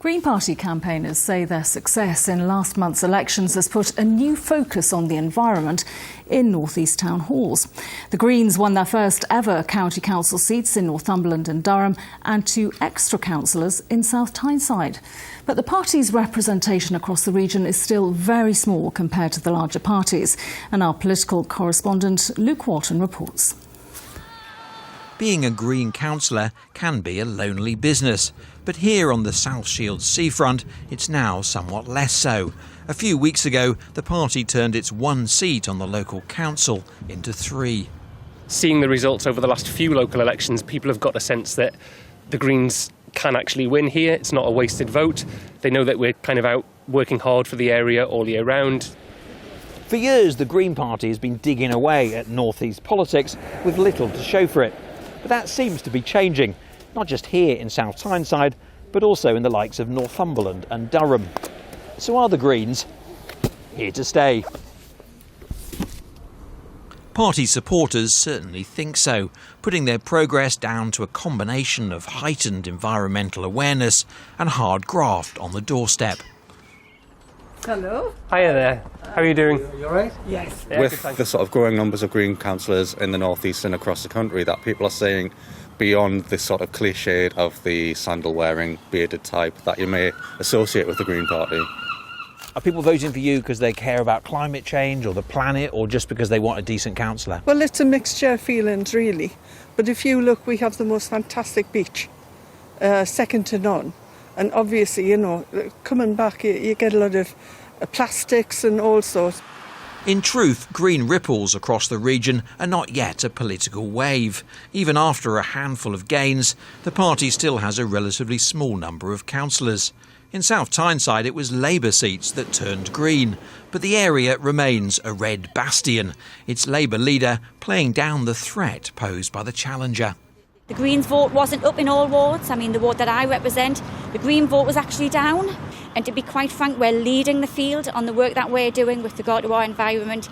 Green Party campaigners say their success in last month's elections has put a new focus on the environment in North East town halls. The Greens won their first ever county council seats in Northumberland and Durham and 2 extra councillors in South Tyneside. But the party's representation across the region is still very small compared to the larger parties. And our political correspondent Luke Walton reports. Being a Green councillor can be a lonely business, but here on the South Shields seafront, it's now somewhat less so. A few weeks ago, the party turned its 1 seat on the local council into 3. Seeing the results over the last few local elections, people have got a sense that the Greens can actually win here. It's not a wasted vote. They know that we're kind of out working hard for the area all year round. For years, the Green Party has been digging away at North East politics with little to show for it. But that seems to be changing, not just here in South Tyneside, but also in the likes of Northumberland and Durham. So are the Greens here to stay? Party supporters certainly think so, putting their progress down to a combination of heightened environmental awareness and hard graft on the doorstep. Hello. Hiya there. How are you doing? You all right? Yes. Yeah, With the sort of growing numbers of Green councillors in the North East and across the country, that people are saying beyond this sort of cliched of the sandal-wearing, bearded type that you may associate with the Green Party. Are people voting for you because they care about climate change or the planet, or just because they want a decent councillor? Well, it's a mixture of feelings, really. But if you look, we have the most fantastic beach, second to none. And obviously, you know, coming back, you get a lot of plastics and all sorts. In truth, green ripples across the region are not yet a political wave. Even after a handful of gains, the party still has a relatively small number of councillors. In South Tyneside, it was Labour seats that turned green, but the area remains a red bastion, its Labour leader playing down the threat posed by the challenger. The Greens vote wasn't up in all wards. I mean, the ward that I represent, the Green vote was actually down. And to be quite frank, we're leading the field on the work that we're doing with regard to our environment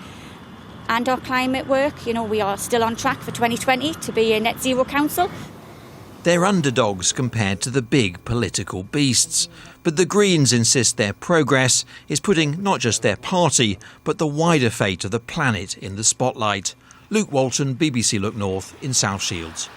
and our climate work. You know, we are still on track for 2020 to be a net zero council. They're underdogs compared to the big political beasts. But the Greens insist their progress is putting not just their party, but the wider fate of the planet in the spotlight. Luke Walton, BBC Look North in South Shields.